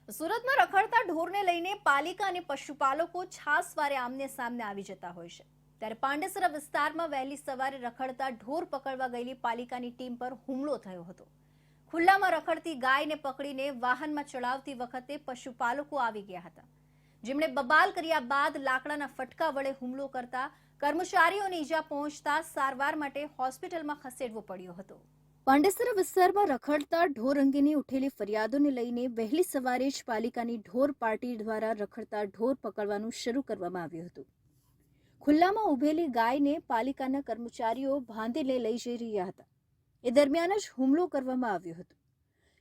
સુરતમાં રખડતા ઢોરને લઈને પાલિકા અને પશુપાલકો છાસવારે આમને સામને આવી જતા હોય છે। ત્યારે પાંડેસરા વિસ્તારમાં વહેલી સવારે રખડતા ઢોર પકડવા ગયેલી પાલિકાની ટીમ પર હુમલો થયો હતો। ખુલ્લામાં રખડતી ગાયને પકડીને વાહનમાં ચડાવતી વખતે પશુપાલકો આવી ગયા હતા, જેમણે બબાલ કર્યા બાદ લાકડાના ફટકા વડે હુમલો કરતા કર્મચારીઓને ઈજા પહોંચતા સારવાર માટે હોસ્પિટલમાં ખસેડવો પડ્યો હતો। પાંડેસરા વિસ્તારમાં રખડતા ઢોર અંગેની ઉઠેલી ફરિયાદોને લઈને વહેલી સવારે જ પાલિકાની ઢોર પાર્ટી દ્વારા રખડતા ઢોર પકડવાનું શરૂ કરવામાં આવ્યું હતું। ખુલ્લામાં ઉભેલી ગાયને પાલિકાના કર્મચારીઓ ભાંધીને લઈ જઈ રહ્યા હતા। એ દરમિયાન જ હુમલો કરવામાં આવ્યો હતો।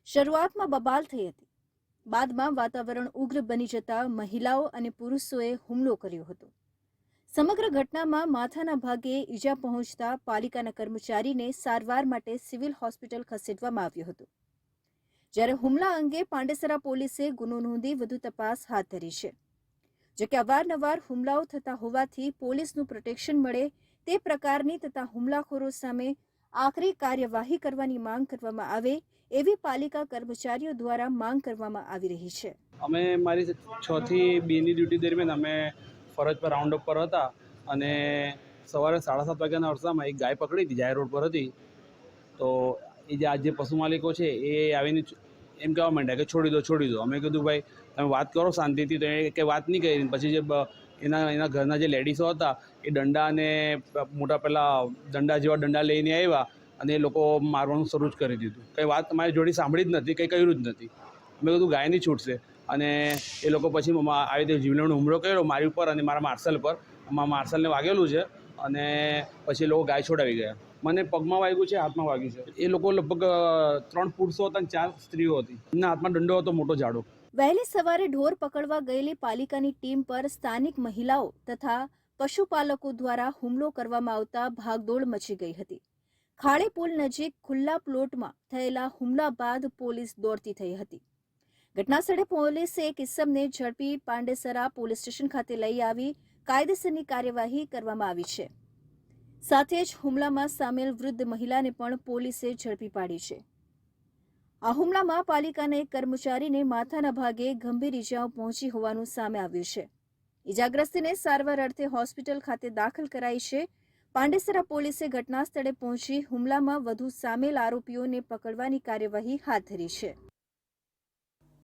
શરૂઆતમાં બબાલ થઈ હતી, બાદમાં વાતાવરણ ઉગ્ર બની જતા મહિલાઓ અને પુરુષોએ હુમલો કર્યો હતો। સમગ્ર ઘટનામાં માથાના ભાગે ઈજા પહોંચતા પાલિકાના કર્મચારીને સારવાર માટે સિવિલ હોસ્પિટલ ખસેડવામાં આવ્યો હતો। જ્યારે હુમલા અંગે પાંડેસરા પોલીસે ગુનો નોંધી વધુ તપાસ હાથ ધરી છે। જોકે અવારનવાર હુમલાઓ થતા હોવાથી પોલીસનું પ્રોટેક્શન મળે તે પ્રકારની તથા હુમલાખોરો સામે આકરી કાર્યવાહી કરવાની માંગ કરવામાં આવે એવી પાલિકા કર્મચારીઓ દ્વારા માંગ કરવામાં આવી રહી છે। અમે મારી 6 થી 2 ની ડ્યુટી દરમિયાન અમે ફરજ પર રાઉન્ડ અપ પર હતા અને સવારે 7:30 વાગ્યાના અરસામાં એક ગાય પકડી હતી, જાહેર રોડ પર હતી। તો એ જે પશુ માલિકો છે એ આવીને એમ કહેવા માંડ્યા કે છોડી દો। અમે કીધું ભાઈ તમે વાત કરો શાંતિથી, તો એ કે વાત નહીં કરી। પછી જે એના ઘરના જે લેડીઝો હતા એ દંડા અને મોટા પેલા દંડા લઈને આવ્યા અને એ લોકો મારવાનું શરૂ જ કરી દીધું। કંઈ વાત મારી જોડી સાંભળી જ નથી, કંઈ કર્યું જ નથી। મેં કીધું ગાય નહીં છૂટશે અને એ લોકો પછી આવી રીતે જીવલેણનો હુમલો કર્યો મારી ઉપર અને મારા માર્શલ પર। માર્શલને વાગેલું છે અને પછી એ લોકો ગાય છોડાવી ગયા। મને પગમાં વાગ્યું છે, હાથમાં વાગ્યું છે। એ લોકો લગભગ 3 પુરુષો હતા અને 4 સ્ત્રીઓ હતી। એમના હાથમાં દંડો હતો, મોટો જાડો। વહેલી સવારે ઢોર પકડવા ગયેલી પાલિકાની ટીમ પર સ્થાનિક મહિલાઓ તથા પશુપાલકો દ્વારા હુમલો કરવામાં આવતા ભાગદોડ મચી ગઈ હતી। ખાડી પુલ નજીક ખુલ્લા પ્લોટમાં થયેલા હુમલા બાદ પોલીસ દોડતી થઈ હતી। ઘટનાસ્થળે પોલીસે એક ઇસમને ઝડપી પાંડેસરા પોલીસ સ્ટેશન ખાતે લઈ આવી કાયદેસરની કાર્યવાહી કરવામાં આવી છે। સાથે જ હુમલામાં સામેલ વૃદ્ધ મહિલાને પણ પોલીસે ઝડપી પાડી છે। આ હુમલામાં પાલિકાના એક કર્મચારીને માથાના ભાગે ગંભીર ઈજાઓ પહોંચી હોવાનું સામે આવ્યું છે। ઈજાગ્રસ્તને સારવાર અર્થે હોસ્પિટલ ખાતે દાખલ કરાઈ છે। પાંડેસરા પોલીસે ઘટના સ્થળે પહોંચી હુમલામાં વધુ સામેલ આરોપીઓને પકડવાની કાર્યવાહી હાથ ધરી છે।